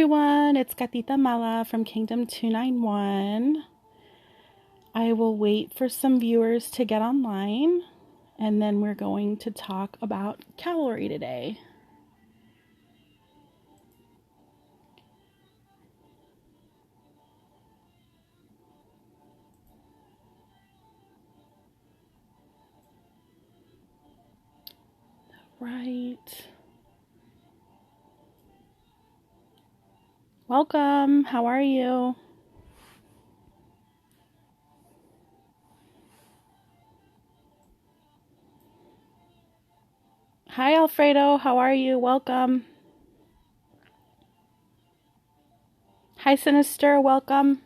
everyone, it's Gatita Mala from Kingdom 291. I will wait for some viewers to get online, and then we're going to talk about cavalry today. Right. Welcome. How are you? Hi, Alfredo. How are you? Welcome. Hi, Sinister. Welcome.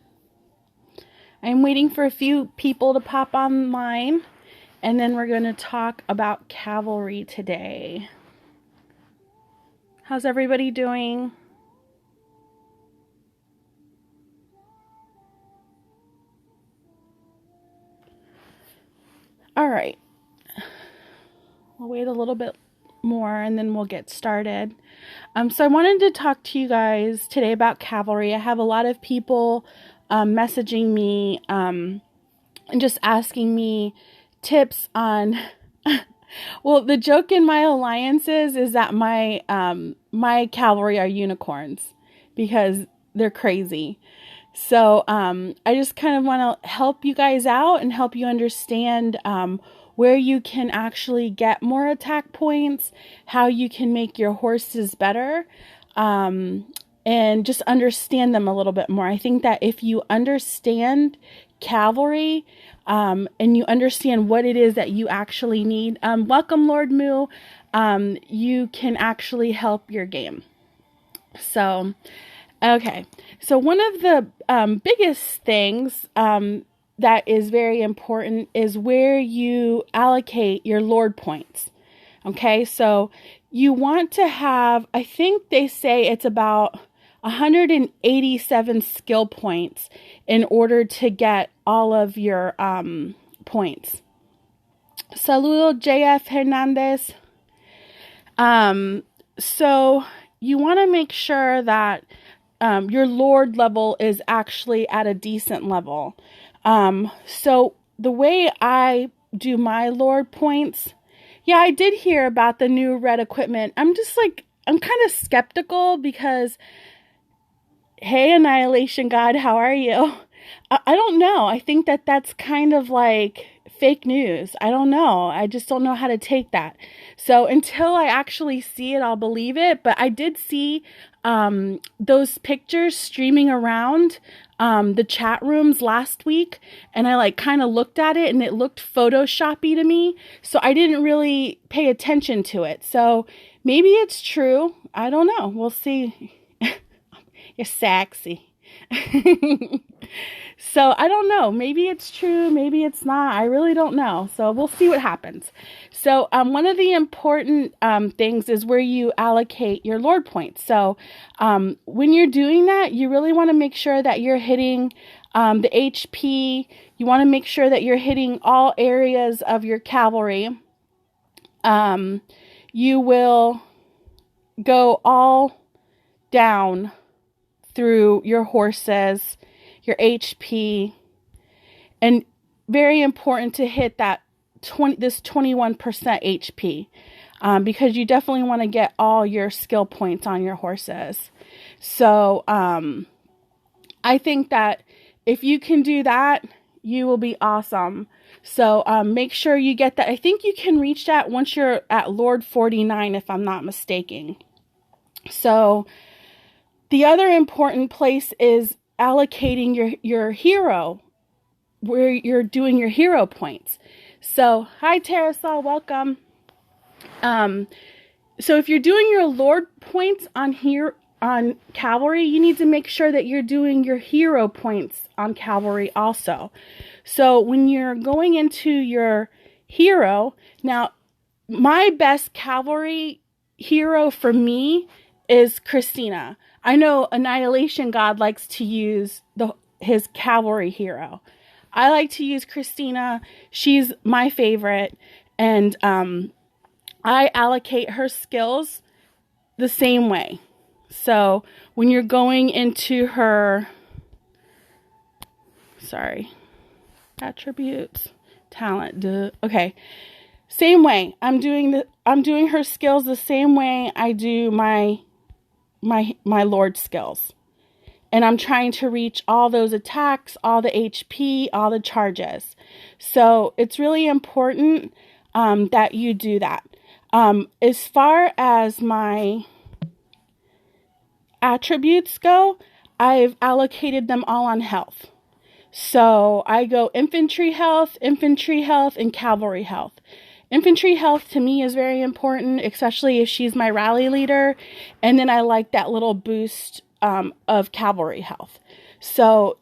I'm waiting for a few people to pop online, and then we're going to talk about cavalry today. How's everybody doing? All right. We'll wait a little bit more and then we'll get started. So I wanted to talk to you guys today about cavalry. I have a lot of people messaging me and just asking me tips on well, the joke in my alliances is that my cavalry are unicorns because they're crazy. So I just kind of want to help you guys out and help you understand where you can actually get more attack points, how you can make your horses better, and just understand them a little bit more. I think that if you understand cavalry and you understand what it is that you actually need, welcome Lord Moo, you can actually help your game. So okay, so one of the biggest things that is very important is where you allocate your Lord points. Okay, so you want to have, I think they say it's about 187 skill points in order to get all of your points. Saludo, JF Hernandez. So you want to make sure that your Lord level is actually at a decent level. So the way I do my Lord points, yeah, I did hear about the new red equipment. I'm kind of skeptical because, hey, Annihilation God, how are you? I don't know. I think that that's kind of like fake news. I don't know. I just don't know how to take that. So until I actually see it, I'll believe it. But I did see those pictures streaming around the chat rooms last week, and I kind of looked at it and it looked Photoshoppy to me. So I didn't really pay attention to it. So maybe it's true. I don't know. We'll see. You're sexy. So I don't know. Maybe it's true. Maybe it's not. I really don't know. So we'll see what happens. So one of the important things is where you allocate your Lord points. So when you're doing that, you really want to make sure that you're hitting the HP. You want to make sure that you're hitting all areas of your cavalry. You will go all down through your horses, your HP, and very important to hit that 21% HP because you definitely want to get all your skill points on your horses. So I think that if you can do that, you will be awesome. So make sure you get that. I think you can reach that once you're at Lord 49, if I'm not mistaken. So the other important place is allocating your hero, where you're doing your hero points. So, hi Terasol, welcome. So if you're doing your Lord points on cavalry, you need to make sure that you're doing your hero points on cavalry also. So when you're going into your hero, now my best cavalry hero for me is Christina. I know Annihilation God likes to use his cavalry hero. I like to use Christina. She's my favorite. And I allocate her skills the same way. So when you're going into her, attributes, talent, okay. Same way. I'm doing her skills the same way I do my Lord skills. And I'm trying to reach all those attacks, all the HP, all the charges. So it's really important that you do that. As far as my attributes go, I've allocated them all on health. So I go infantry health, and cavalry health. Infantry health to me is very important, especially if she's my rally leader. And then I like that little boost of cavalry health. So,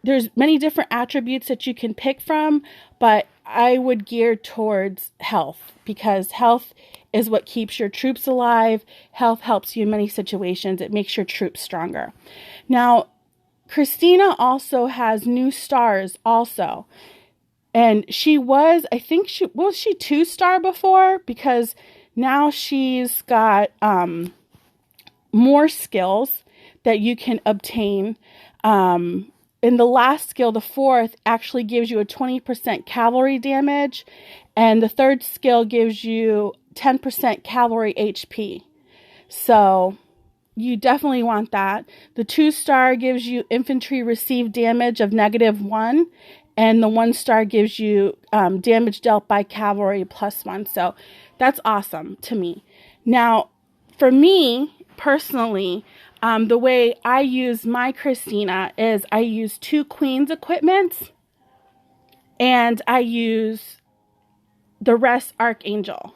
there's many different attributes that you can pick from, but I would gear towards health because health is what keeps your troops alive. Health helps you in many situations. It makes your troops stronger. Now, Christina also has new stars also. And she was 2-star before? Because now she's got more skills that you can obtain. And the last skill, the 4th, actually gives you a 20% cavalry damage. And the 3rd skill gives you 10% cavalry HP. So you definitely want that. The 2-star gives you infantry received damage of -1. And the 1-star gives you damage dealt by cavalry +1. So that's awesome to me. Now, for me personally, the way I use my Christina is I use 2 Queen's equipments and I use the rest Archangel.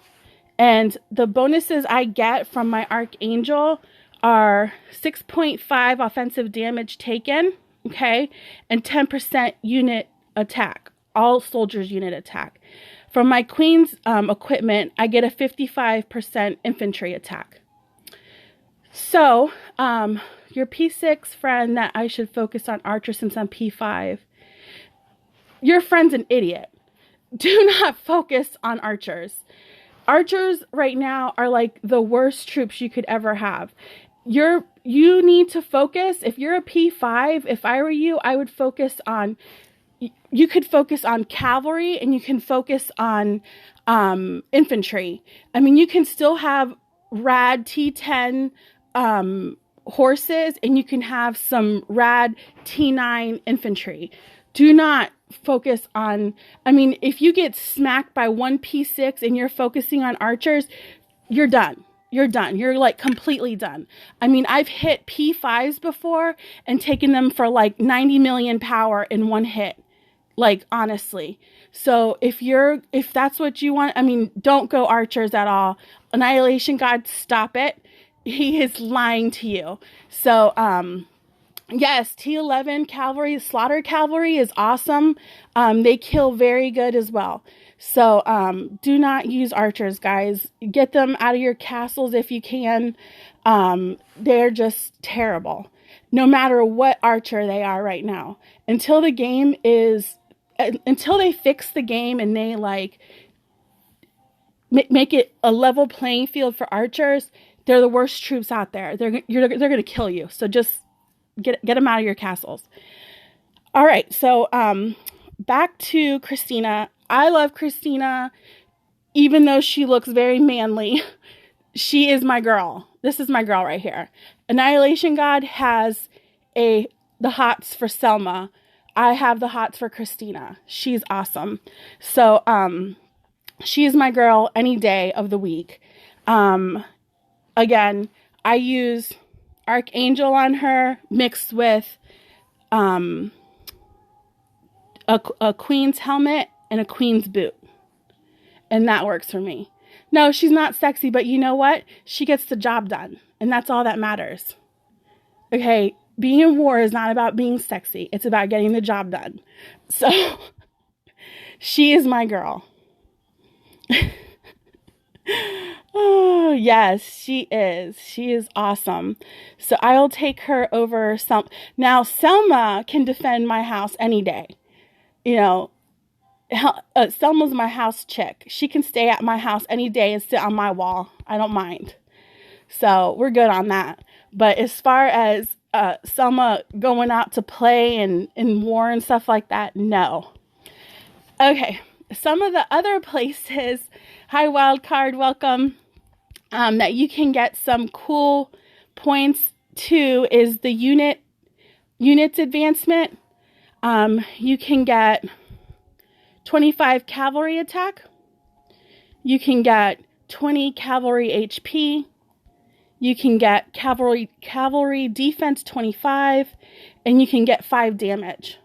And the bonuses I get from my Archangel are 6.5 offensive damage taken, okay, and 10% unit attack, all soldiers unit attack. From my Queen's equipment, I get a 55% infantry attack. So, your P6 friend that I should focus on archer since I'm P5, your friend's an idiot. Do not focus on archers. Archers right now are like the worst troops you could ever have. You need to focus. If you're a P5, if I were you, I would focus on, you could focus on cavalry and you can focus on infantry. I mean, you can still have rad T10 horses and you can have some rad T9 infantry. Do not focus on, I mean, if you get smacked by one P6 and you're focusing on archers, you're done. You're done. You're like completely done. I mean, I've hit P5s before and taken them for like 90 million power in one hit. Like, honestly. So if that's what you want, I mean, don't go archers at all. Annihilation God, stop it. He is lying to you. So, yes, T11 cavalry, slaughter cavalry is awesome. They kill very good as well. So, do not use archers, guys. Get them out of your castles if you can. They're just terrible. No matter what archer they are right now. Until they fix the game and they like make it a level playing field for archers, they're the worst troops out there. They're going to kill you. So just get them out of your castles. All right. So, back to Christina. I love Christina, even though she looks very manly. She is my girl. This is my girl right here. Annihilation God has the hots for Selma. I have the hots for Christina. She's awesome. So, she is my girl any day of the week. Again, I use Archangel on her mixed with a queen's helmet and a queen's boot. And that works for me. No, she's not sexy, but you know what? She gets the job done. And that's all that matters. Okay, being in war is not about being sexy. It's about getting the job done. So, she is my girl. Oh, yes, she is. She is awesome. So I'll take her over Selma. Now, Selma can defend my house any day. You know, Selma's my house chick. She can stay at my house any day and sit on my wall. I don't mind. So we're good on that. But as far as Selma going out to play and in war and stuff like that, no. Okay, some of the other places, hi Wildcard, welcome, that you can get some cool points to is the units advancement. You can get 25 cavalry attack. You can get 20 cavalry HP. You can get cavalry defense 25, and you can get 5 damage.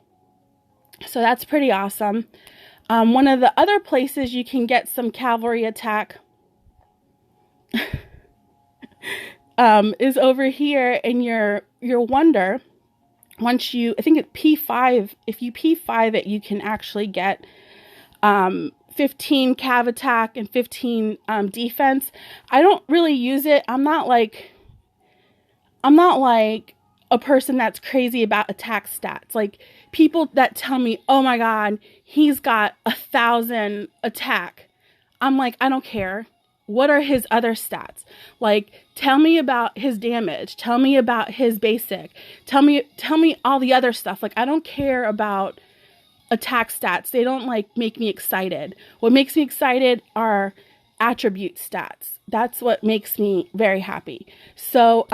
So that's pretty awesome. One of the other places you can get some cavalry attack is over here in your wonder. Once you, I think it's P5, if you P5 it, you can actually get 15 cav attack and 15 defense. I don't really use it. I'm not like a person that's crazy about attack stats. Like people that tell me, oh my God, he's got 1,000 attack. I'm like, I don't care. What are his other stats? Like, tell me about his damage. Tell me about his basic. Tell me all the other stuff. Like, I don't care about attack stats. They don't like make me excited. What makes me excited are attribute stats. That's what makes me very happy. So,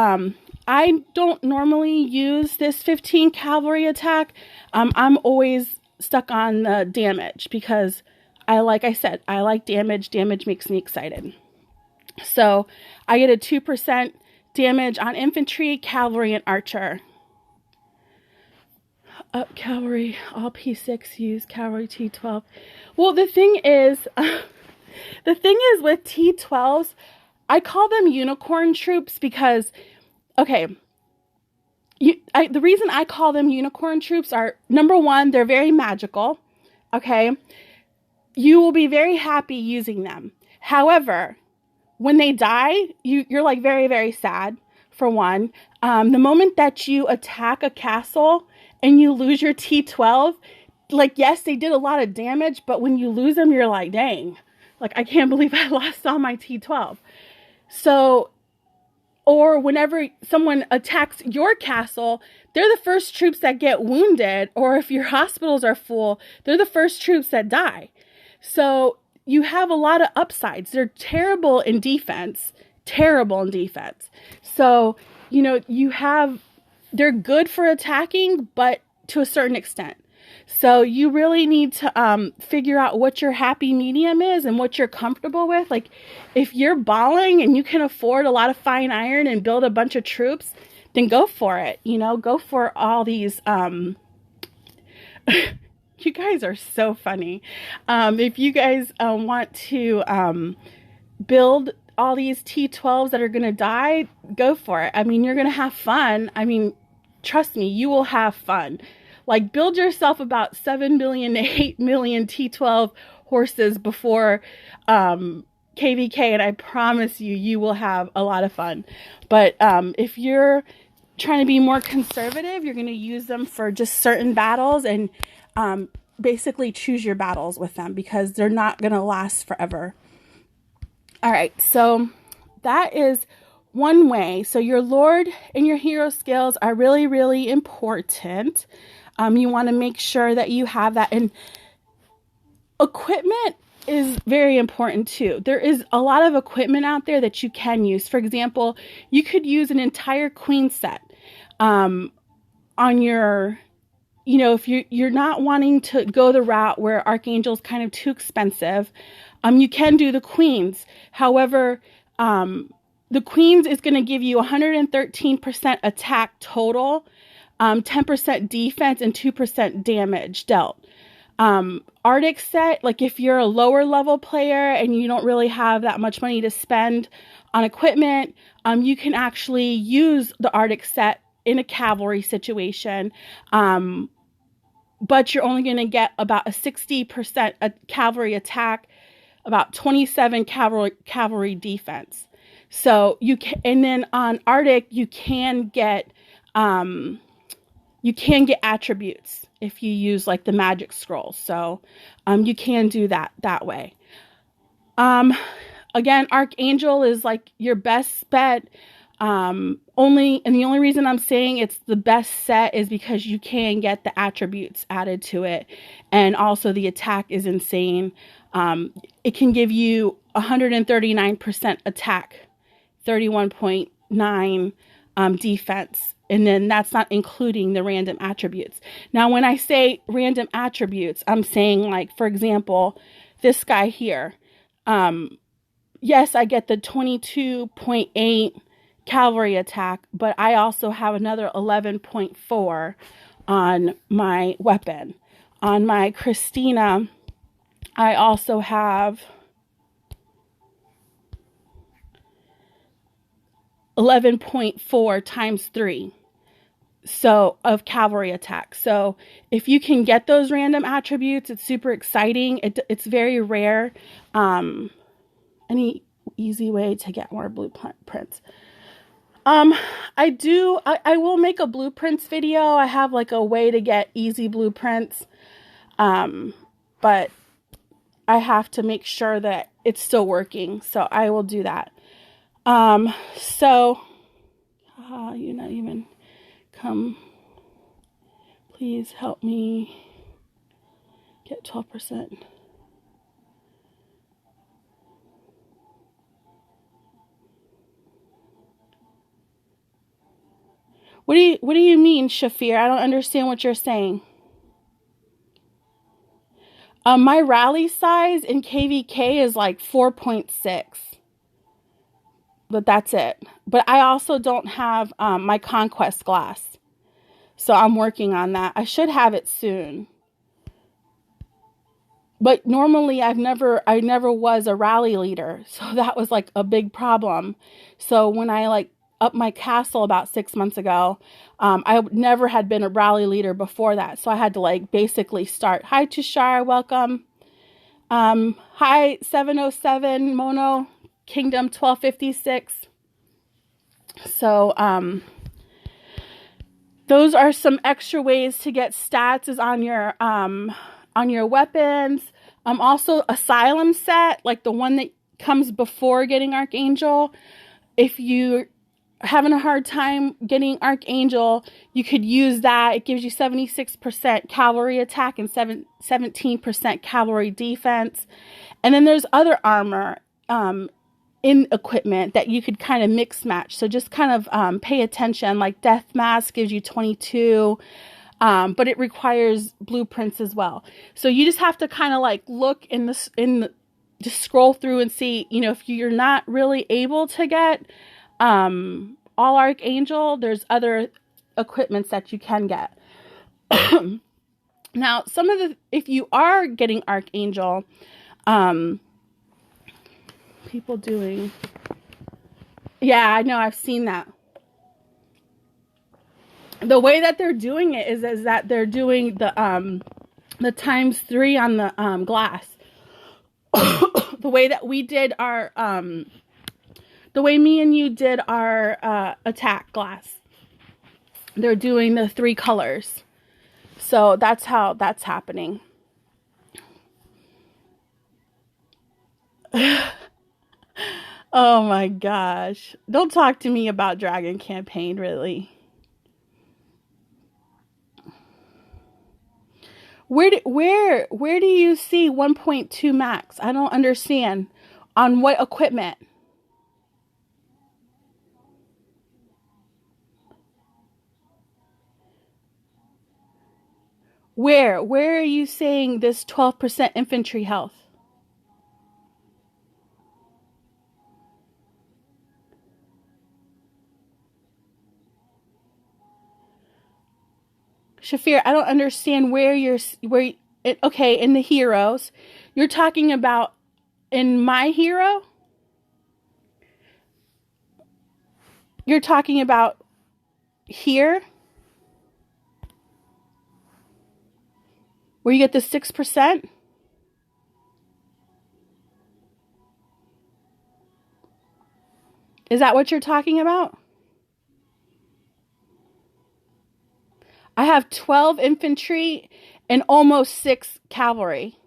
I don't normally use this 15 cavalry attack. I'm always stuck on the damage because like I said, I like damage. Damage makes me excited. So I get a 2% damage on infantry, cavalry, and archer. Cavalry, all P6 use cavalry T12. Well, the thing is with T12s, I call them unicorn troops because, okay, the reason I call them unicorn troops are, number one, they're very magical, okay? You will be very happy using them. However, when they die, you're like very, very sad, for one. The moment that you attack a castle and you lose your T12, like, yes, they did a lot of damage, but when you lose them, you're like, dang, like, I can't believe I lost all my T12. So, or whenever someone attacks your castle, they're the first troops that get wounded, or if your hospitals are full, they're the first troops that die. So you have a lot of upsides. They're terrible in defense. So, they're good for attacking, but to a certain extent. So you really need to figure out what your happy medium is and what you're comfortable with. Like, if you're balling and you can afford a lot of fine iron and build a bunch of troops, then go for it. Go for all these. You guys are so funny. If you guys want to build all these T12s that are going to die, go for it. I mean, you're going to have fun. I mean, trust me, you will have fun. Like, build yourself about 7 million to 8 million T12 horses before KVK, and I promise you will have a lot of fun. But if you're trying to be more conservative, you're going to use them for just certain battles and basically choose your battles with them because they're not going to last forever. All right, so that is one way. So your Lord and your hero skills are really, really important. You want to make sure that you have that. And equipment is very important too. There is a lot of equipment out there that you can use. For example, you could use an entire queen set on your, if you're not wanting to go the route where Archangel is kind of too expensive, you can do the queens. However, the queens is going to give you 113% attack total, 10% defense, and 2% damage dealt. Arctic set, like if you're a lower level player and you don't really have that much money to spend on equipment, you can actually use the Arctic set in a cavalry situation. But you're only going to get about a 60% cavalry attack, about 27 cavalry defense. So you can, and then on Arctic, you can get attributes if you use like the magic scroll. So you can do that way. Again, Archangel is like your best bet. The only reason I'm saying it's the best set is because you can get the attributes added to it. And also the attack is insane. It can give you 139% attack, 31.9 defense. And then that's not including the random attributes. Now, when I say random attributes, I'm saying, like, for example, this guy here. Yes, I get the 22.8 cavalry attack, but I also have another 11.4 on my weapon. On my Christina, I also have 11.4 times 3 of cavalry attack. So if you can get those random attributes, it's super exciting. It's very rare. Any easy way to get more blueprints? I will make a blueprints video. I have like a way to get easy blueprints. But I have to make sure that it's still working. So I will do that. You're not even come. Please help me get 12%. What do you mean, Shafir? I don't understand what you're saying. My rally size in KVK is like 4.6. But that's it. But I also don't have my conquest glass. So I'm working on that. I should have it soon. But normally I never was a rally leader. So that was like a big problem. So when I like up my castle about 6 months ago, I never had been a rally leader before that. So I had to like basically start. Hi Tushar, welcome. Hi 707 Mono Kingdom 1256. So those are some extra ways to get stats is on your weapons. Also Asylum set, like the one that comes before getting Archangel. If you having a hard time getting Archangel, you could use that. It gives you 76% cavalry attack and 17% cavalry defense. And then there's other armor in equipment that you could kind of mix match. So just kind of pay attention. Like Death Mask gives you 22, but it requires blueprints as well. So you just have to kind of like look just scroll through and see, if you're not really able to get all Archangel, there's other equipments that you can get. Now, if you are getting Archangel, people doing, yeah, I know, I've seen that. The way that they're doing it is that they're doing the ×3 on the glass. The way that we did our the way me and you did our attack glass. They're doing the 3 colors. So that's how that's happening. Oh my gosh. Don't talk to me about Dragon Campaign, really. Where do you see 1.2 max? I don't understand. On what equipment? Where are you saying this 12% infantry health? Shafir, I don't understand okay, in the heroes. You're talking about in my hero? You're talking about here? Where you get the 6%? Is that what you're talking about? I have 12 infantry and almost 6 cavalry.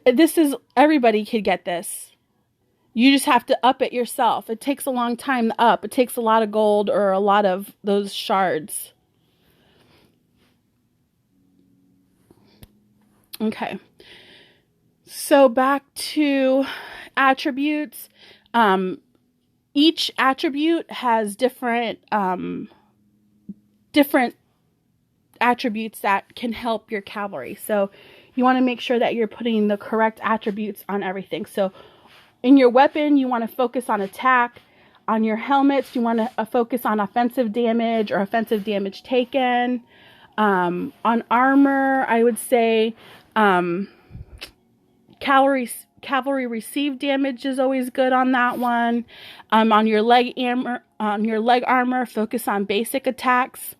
This is, everybody could get this. You just have to up it yourself. It takes a long time to up. It takes a lot of gold or a lot of those shards. Okay. So back to attributes. Each attribute has different attributes that can help your cavalry. So you want to make sure that you're putting the correct attributes on everything. So in your weapon, you want to focus on attack. On your helmets, you want to focus on offensive damage or offensive damage taken. On armor, I would say cavalry received damage is always good on that one. On your leg armor, focus on basic attacks.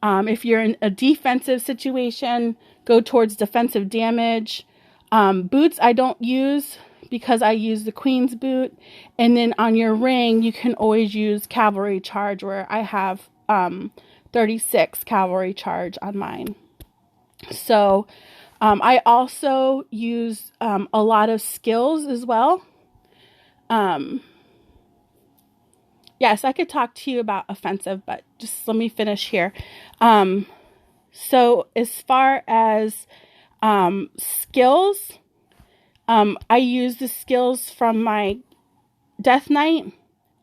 If you're in a defensive situation, go towards defensive damage. Boots I don't use because I use the Queen's boot. And then on your ring, you can always use cavalry charge, where I have 36 cavalry charge on mine. So I also use a lot of skills as well. Yes, I could talk to you about offensive, but just let me finish here. So as far as skills, I use the skills from my Death Knight,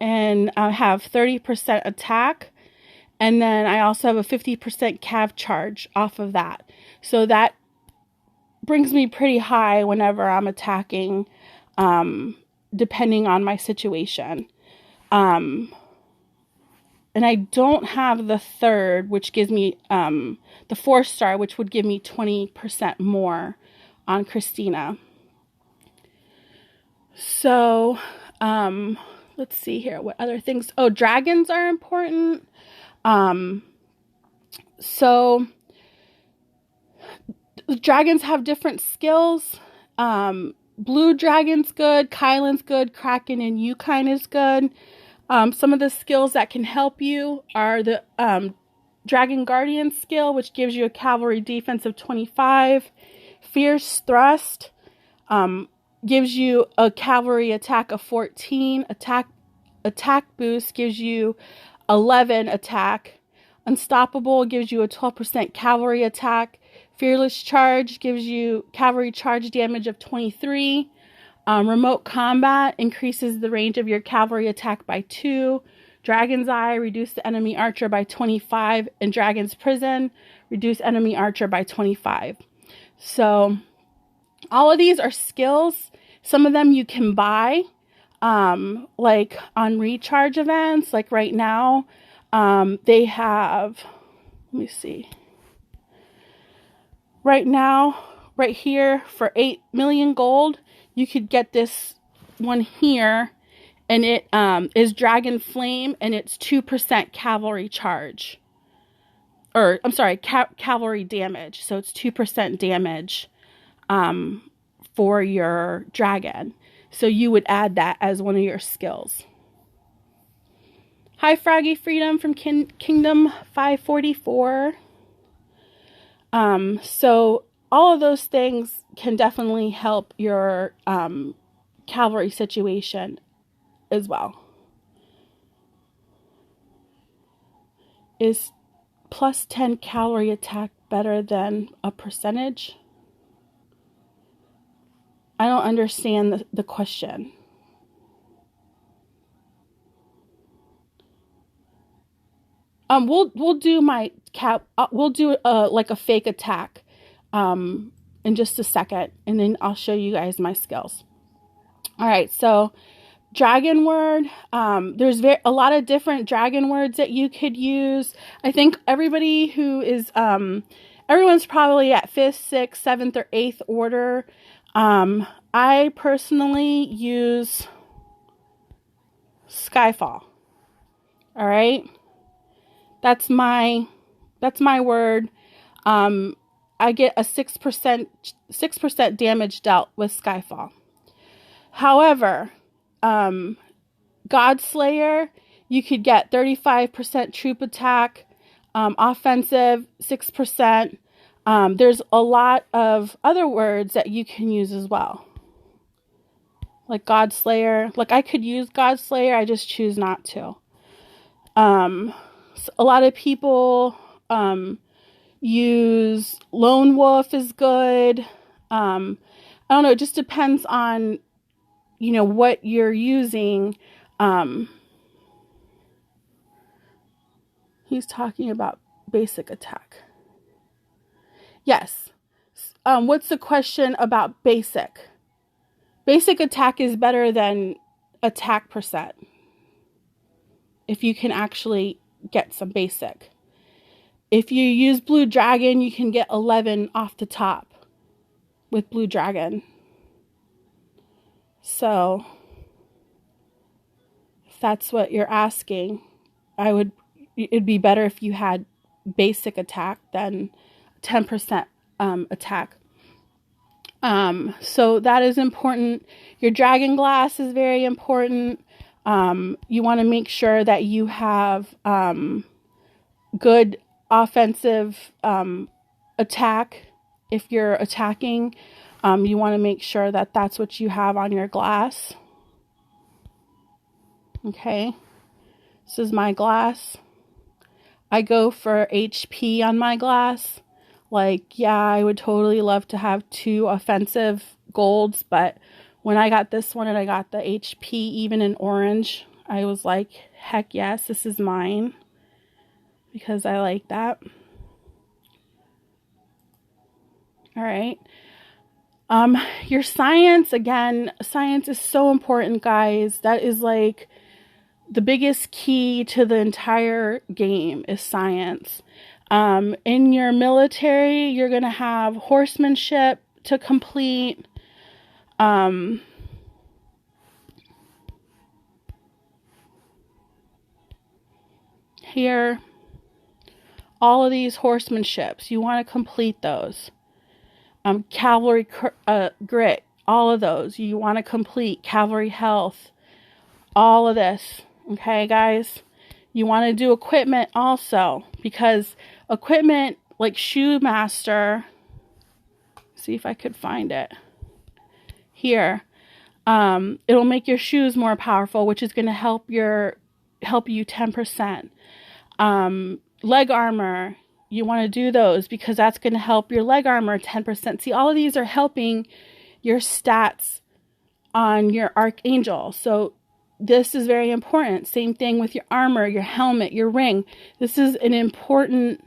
and I have 30% attack. And then I also have a 50% cav charge off of that. So that brings me pretty high whenever I'm attacking, depending on my situation. And I don't have the third, which gives me the 4-star, which would give me 20% more on Christina. So let's see here. What other things? Oh, dragons are important. So dragons have different skills. Blue dragon's good, Kylan's good, Kraken and Yukine is good. Some of the skills that can help you are the Dragon Guardian skill, which gives you a cavalry defense of 25. Fierce Thrust gives you a cavalry attack of 14. Attack boost gives you 11 attack. Unstoppable gives you a 12% cavalry attack. Fearless Charge gives you cavalry charge damage of 23. Remote Combat increases the range of your cavalry attack by 2. Dragon's Eye, reduce the enemy archer by 25. And Dragon's Prison, reduce enemy archer by 25. So all of these are skills. Some of them you can buy, like on recharge events. Like right now, they have, let me see. Right now, right here, for 8 million gold, you could get this one here, and it is Dragon Flame, and it's 2% cavalry charge. Or, I'm sorry, cavalry damage. So it's 2% damage for your dragon. So you would add that as one of your skills. Hi, Froggy Freedom from Kingdom 544. So all of those things can definitely help your cavalry situation as well. Is plus 10 cavalry attack better than a percentage? I don't understand the question. We'll do my we'll do like a fake attack in just a second, and then I'll show you guys my skills. All right, so dragon word. There's a lot of different dragon words that you could use. I think everybody who is everyone's probably at 5th, 6th, 7th, or 8th order. I personally use Skyfall. All right. That's my word. I get a 6% damage dealt with Skyfall. However, Godslayer, you could get 35% troop attack, offensive 6%. There's a lot of other words that you can use as well. like God Slayer. Like I could use God Slayer, I just choose not to. So a lot of people use Lone Wolf is good. I don't know, it just depends on, you know, what you're using. He's talking about basic attack. Yes. What's the question about basic? Basic attack is better than attack percent. If you can actually get some basic. If you use Blue Dragon, you can get 11 off the top with Blue Dragon. So, if that's what you're asking, it'd be better if you had basic attack than 10% attack. So that is important. Your Dragon Glass is very important. You want to make sure that you have good offensive attack. If you're attacking, you want to make sure that that's what you have on your glass. Okay, this is my glass. I go for HP on my glass. Like, yeah, I would totally love to have 2 offensive golds, but when I got this one and I got the HP even in orange, I was like, heck yes, this is mine, because I like that. All right. Your science, again, science is so important, guys. That is like the biggest key to the entire game is science. In your military, you're going to have horsemanship to complete. Here, all of these horsemanships, you want to complete those. Cavalry grit, all of those, you want to complete. Cavalry health, all of this. Okay, guys? You want to do equipment also, because equipment like Shoemaster, see if I could find it here. It'll make your shoes more powerful, which is going to help you 10%. Leg armor, you want to do those because that's going to help your leg armor 10%. See, all of these are helping your stats on your Archangel. So this is very important. Same thing with your armor, your helmet, your ring. This is an important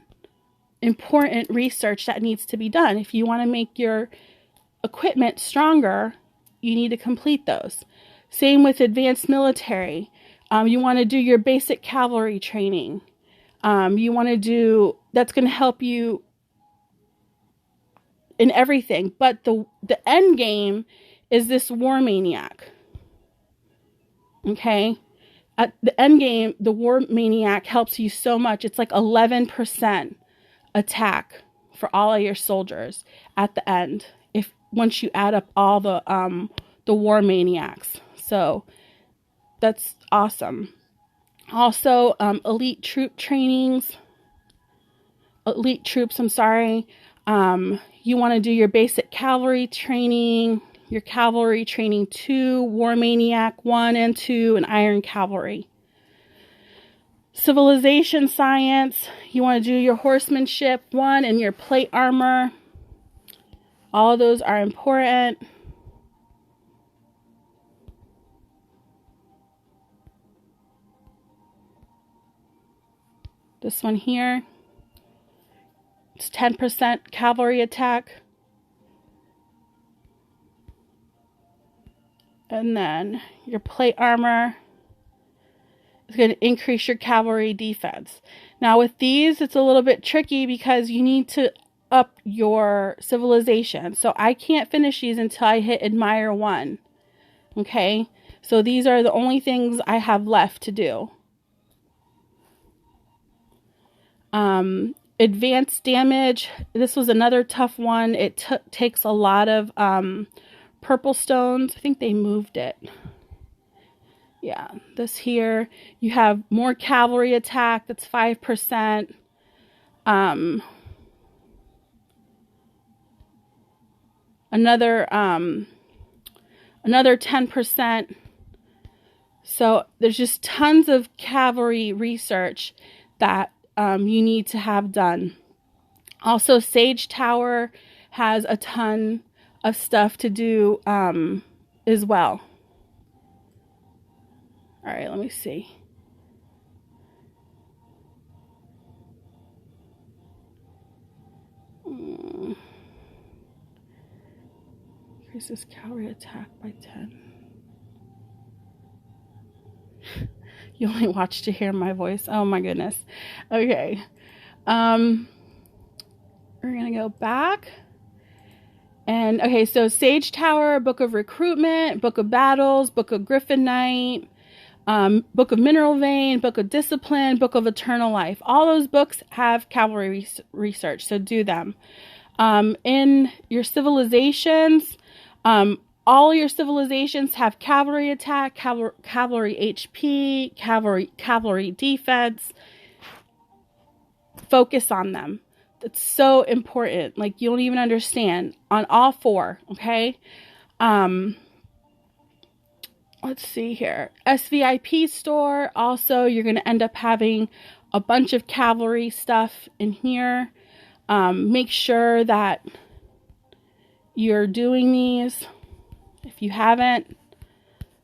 research that needs to be done. If you want to make your equipment stronger, you need to complete those. Same with advanced military. You want to do your basic cavalry training. You want to do, that's going to help you in everything. But the end game is this War Maniac. Okay? At the end game, the War Maniac helps you so much. It's like 11% attack for all of your soldiers at the end, once you add up all the War Maniacs. So that's awesome. Also, elite troops, I'm sorry. You want to do your basic cavalry training, your cavalry training 2, War Maniac 1 and 2, and Iron Cavalry. Civilization science, you want to do your horsemanship 1 and your plate armor. All of those are important. This one here, it's 10% cavalry attack. And then your plate armor is going to increase your cavalry defense. Now with these, it's a little bit tricky because you need to up your civilization. So I can't finish these until I hit Admire 1. Okay? So these are the only things I have left to do. Advanced damage. This was another tough one. It takes a lot of purple stones. I think they moved it. Yeah, this here. You have more cavalry attack. That's 5%. Another another 10%. So there's just tons of cavalry research that you need to have done. Also, Sage Tower has a ton of stuff to do as well. All right, let me see. Increases cavalry attack by 10. You only watch to hear my voice. Oh my goodness. Okay. We're gonna go back. And okay, so Sage Tower, Book of Recruitment, Book of Battles, Book of Griffin Knight, Book of Mineral Vein, Book of Discipline, Book of Eternal Life. All those books have cavalry research, so do them. In your civilizations, all your civilizations have cavalry attack, cavalry HP, cavalry defense. Focus on them. It's so important. Like, you don't even understand. On all 4, okay? Let's see here. SVIP store. Also, you're going to end up having a bunch of cavalry stuff in here. Make sure that you're doing these. If you haven't,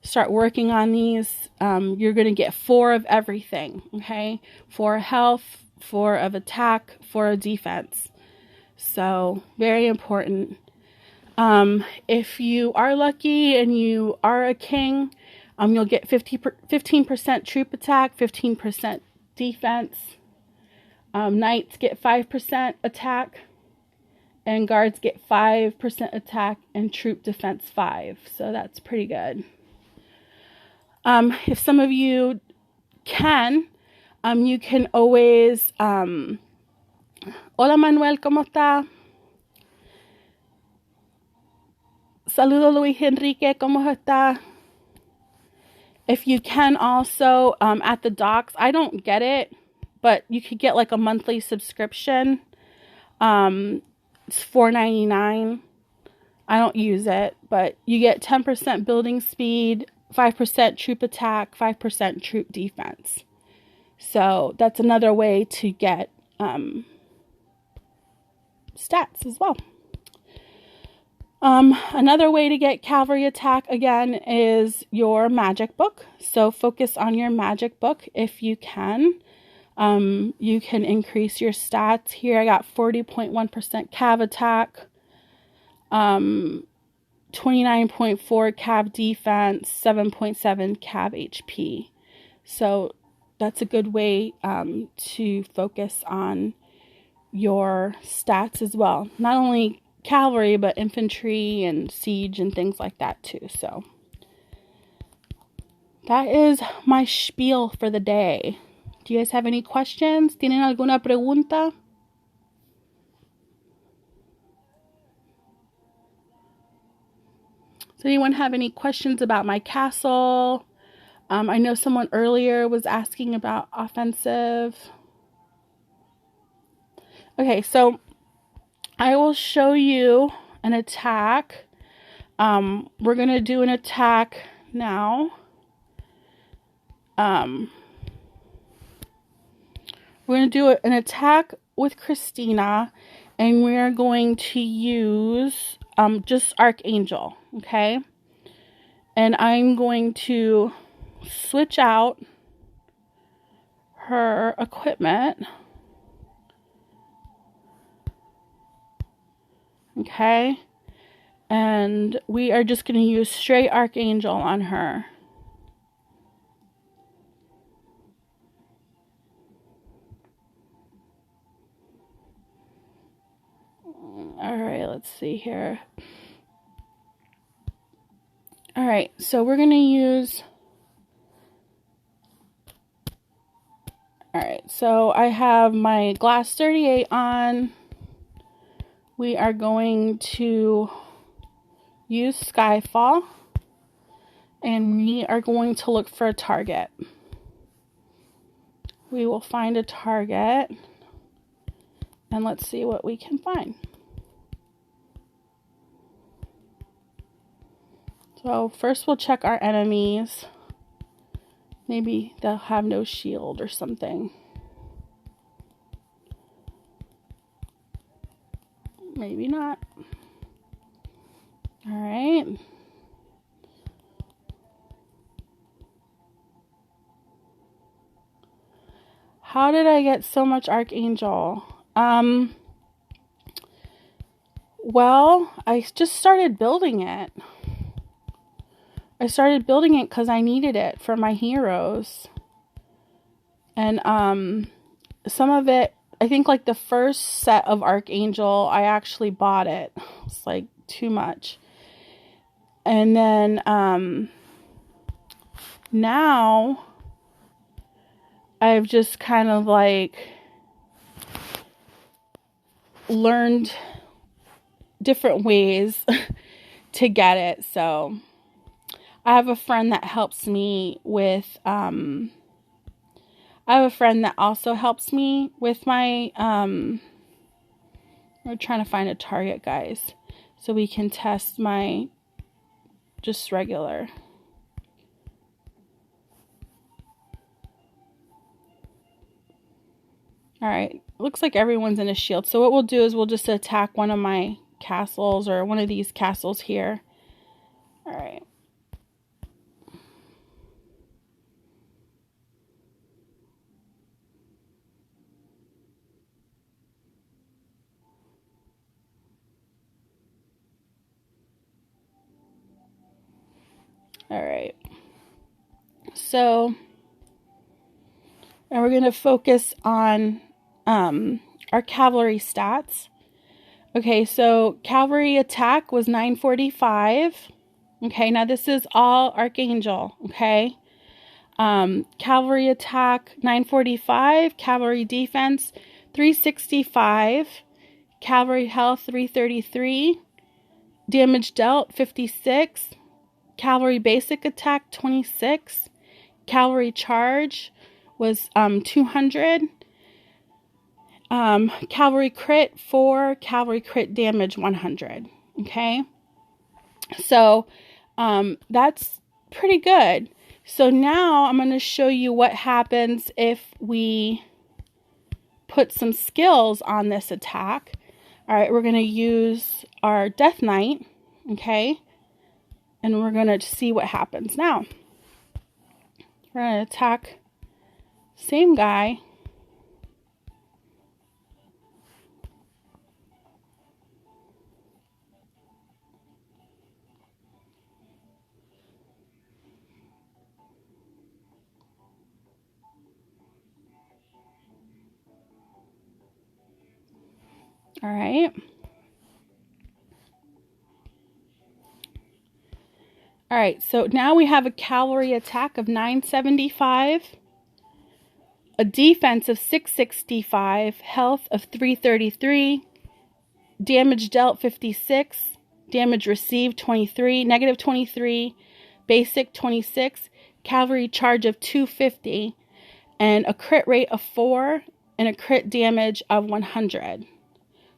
start working on these. You're going to get 4 of everything, okay? 4 health, 4 of attack, 4 of defense. So, very important. If you are lucky and you are a king, you'll get 15% troop attack, 15% defense. Knights get 5% attack, and guards get 5% attack and troop defense 5. So that's pretty good. If some of you can, you can always, hola Manuel, ¿cómo está? Saludo Luis Enrique, ¿cómo está? If you can also, at the docks, I don't get it, but you could get like a monthly subscription. It's $4.99. I don't use it, but you get 10% building speed, 5% troop attack, 5% troop defense. So that's another way to get stats as well. Another way to get cavalry attack again is your magic book. So focus on your magic book if you can. You can increase your stats. Here I got 40.1% cav attack, 29.4 cav defense, 7.7 cav HP. So that's a good way to focus on your stats as well. Not only cavalry, but infantry and siege and things like that too. So that is my spiel for the day. Do you guys have any questions? ¿Tienen alguna pregunta? Does anyone have any questions about my castle? I know someone earlier was asking about offensive. Okay, so I will show you an attack. We're going to do an attack now. We're going to do an attack with Christina, and we're going to use just Archangel, okay? And I'm going to switch out her equipment. Okay? And we are just going to use straight Archangel on her. Alright, let's see here. Alright, so we're going to use... Alright, so I have my glass 38 on. We are going to use Skyfall. And we are going to look for a target. We will find a target. And let's see what we can find. So first we'll check our enemies. Maybe they'll have no shield or something. Maybe not. All right. How did I get so much Archangel? Well, I just started building it. I started building it because I needed it for my heroes. And some of it, I think like the first set of Archangel, I actually bought it. It's like too much. And then now I've just kind of like learned different ways to get it. So I have a friend that helps me with I have a friend that also helps me with my we're trying to find a target, guys, so we can test my just regular. All right, looks like everyone's in a shield. So what we'll do is we'll just attack one of my castles or one of these castles here. All right. All right. So, and we're going to focus on our cavalry stats. Okay, so cavalry attack was 945. Okay, now this is all Archangel. Okay, cavalry attack 945, cavalry defense 365, cavalry health 333, damage dealt 56, cavalry basic attack 26, cavalry charge was 200, cavalry crit 4, cavalry crit damage 100. Okay, so that's pretty good. So now I'm going to show you what happens if we put some skills on this attack. All right, we're going to use our Death Knight, okay, and we're going to see what happens. Now, we're going to attack same guy. All right. All right, so now we have a cavalry attack of 975, a defense of 665, health of 333, damage dealt 56, damage received 23, negative 23, basic 26, cavalry charge of 250, and a crit rate of 4, and a crit damage of 100.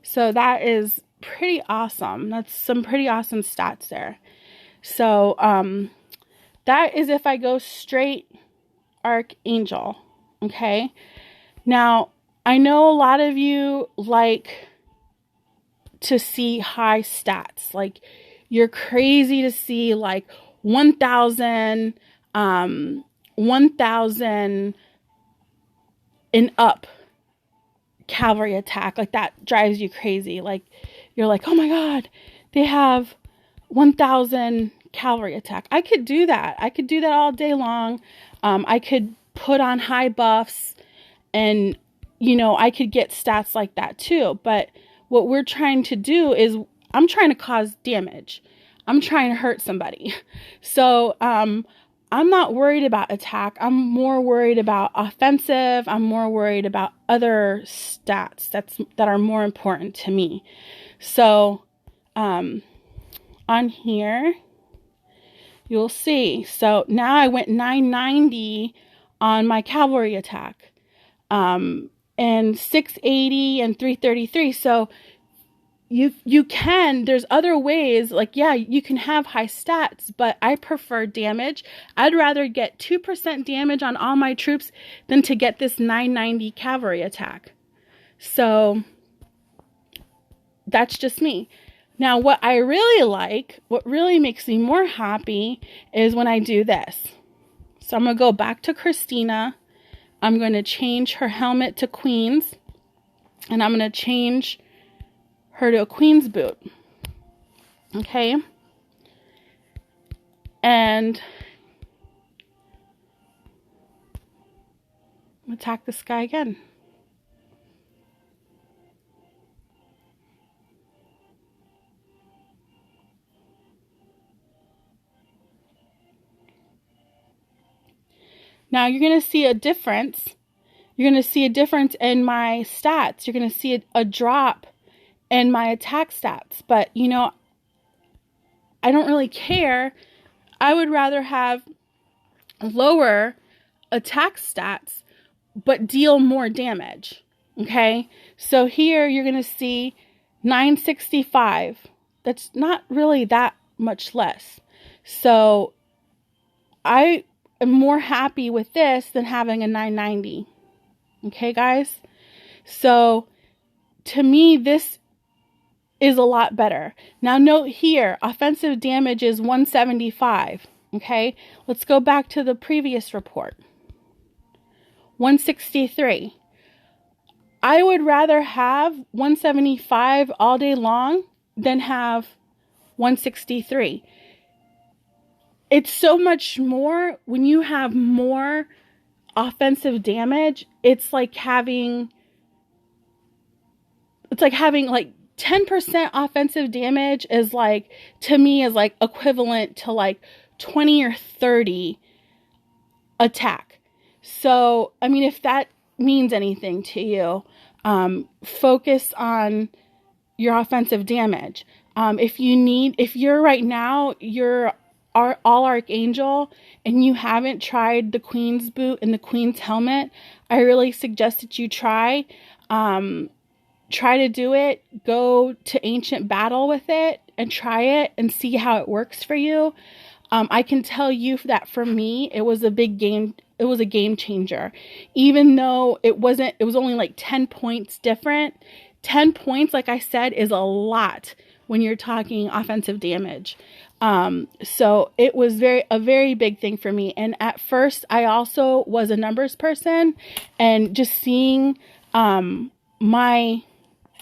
So that is pretty awesome. That's some pretty awesome stats there. So that is if I go straight Archangel. Okay. Now, I know a lot of you like to see high stats. Like, you're crazy to see like 1,000, 1,000 and up cavalry attack. Like, that drives you crazy. Like, you're like, oh my God, they have 1,000 cavalry attack. I could do that. I could do that all day long. I could put on high buffs and, you know, I could get stats like that too. But what we're trying to do is I'm trying to cause damage. I'm trying to hurt somebody. So, I'm not worried about attack. I'm more worried about offensive. I'm more worried about other stats that are more important to me. So, on here, you'll see. So now I went 990 on my cavalry attack, and 680 and 333. So you can, there's other ways, like, yeah, you can have high stats, but I prefer damage. I'd rather get 2% damage on all my troops than to get this 990 cavalry attack. So that's just me. Now, what I really like, what really makes me more happy is when I do this. So I'm going to go back to Christina. I'm going to change her helmet to Queen's, and I'm going to change her to a Queen's boot. Okay. And attack this guy again. Now you're going to see a difference. You're going to see a difference in my stats. You're going to see a drop in my attack stats. But, you know, I don't really care. I would rather have lower attack stats, but deal more damage. Okay? So here you're going to see 965. That's not really that much less. So I am more happy with this than having a 990. Okay, guys? So to me, this is a lot better. Now note here, offensive damage is 175. Okay, let's go back to the previous report. 163. I would rather have 175 all day long than have 163. It's so much more when you have more offensive damage. It's like having like 10% offensive damage is like, to me, is like equivalent to like 20 or 30 attack. So, I mean, if that means anything to you, focus on your offensive damage. If you're right now, you're all Archangel and you haven't tried the Queen's boot and the Queen's helmet, I really suggest that you try to do it. Go to Ancient Battle with it and try it and see how it works for you. I can tell you that for me, it was a big game. It was a game changer. Even though it was only like 10 points different. 10 points, like I said, is a lot when you're talking offensive damage. So it was a very big thing for me. And at first I also was a numbers person, and just seeing, my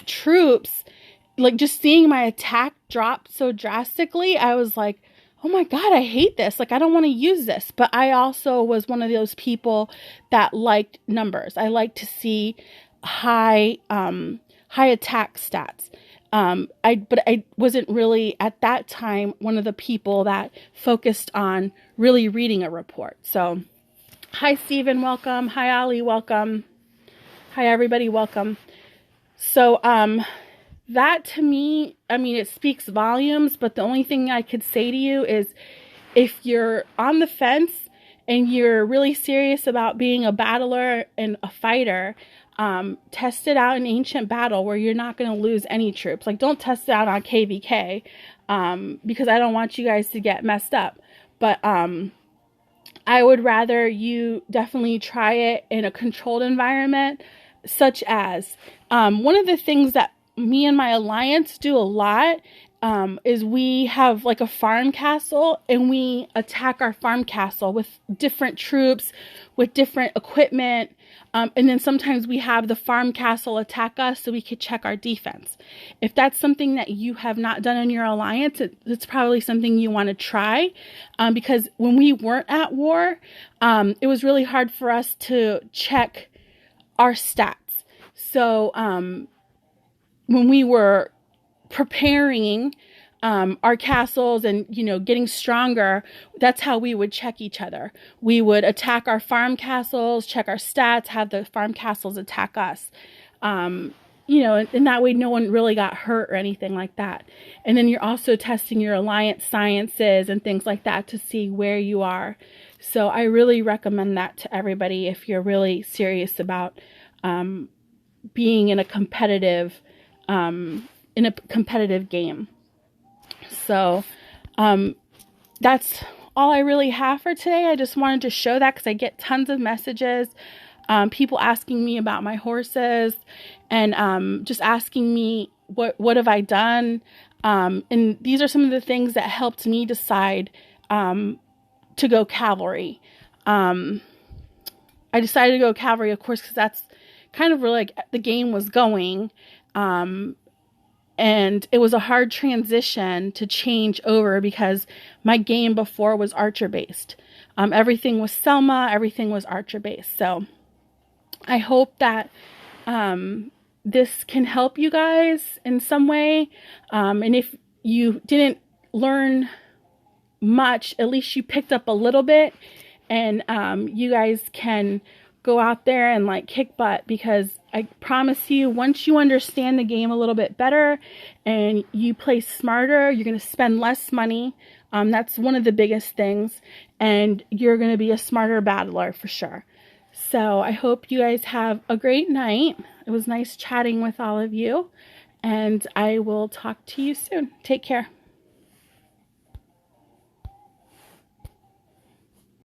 troops, like just seeing my attack drop so drastically, I was like, oh my God, I hate this. Like, I don't want to use this. But I also was one of those people that liked numbers. I like to see high attack stats. But I wasn't really at that time one of the people that focused on really reading a report. So, hi Stephen, welcome. Hi Ali, welcome. Hi everybody, welcome. So, that to me, I mean, it speaks volumes, but the only thing I could say to you is if you're on the fence and you're really serious about being a battler and a fighter, test it out in Ancient Battle where you're not going to lose any troops. Like, don't test it out on KVK, because I don't want you guys to get messed up. But I would rather you definitely try it in a controlled environment, such as one of the things that me and my alliance do a lot is we have like a farm castle, and we attack our farm castle with different troops, with different equipment. And then sometimes we have the farm castle attack us so we could check our defense. If that's something that you have not done in your alliance, it's probably something you want to try. Because when we weren't at war, it was really hard for us to check our stats. So when we were preparing our castles and, getting stronger, that's how we would check each other. We would attack our farm castles, check our stats, have the farm castles attack us. And that way no one really got hurt or anything like that. And then you're also testing your alliance sciences and things like that to see where you are. So I really recommend that to everybody if you're really serious about being in a competitive in a competitive game. So that's all I really have for today. I just wanted to show that because I get tons of messages, people asking me about my horses, and just asking me what have I done. And these are some of the things that helped me decide to go Cavalry. I decided to go Cavalry, of course, because that's kind of where like the game was going. And it was a hard transition to change over because my game before was archer based. Everything was Selma, everything was archer based. So I hope that this can help you guys in some way. And if you didn't learn much, at least you picked up a little bit, and you guys can go out there and like kick butt, because I promise you, once you understand the game a little bit better and you play smarter, you're going to spend less money. That's one of the biggest things, and you're going to be a smarter battler for sure. So I hope you guys have a great night. It was nice chatting with all of you, and I will talk to you soon. Take care.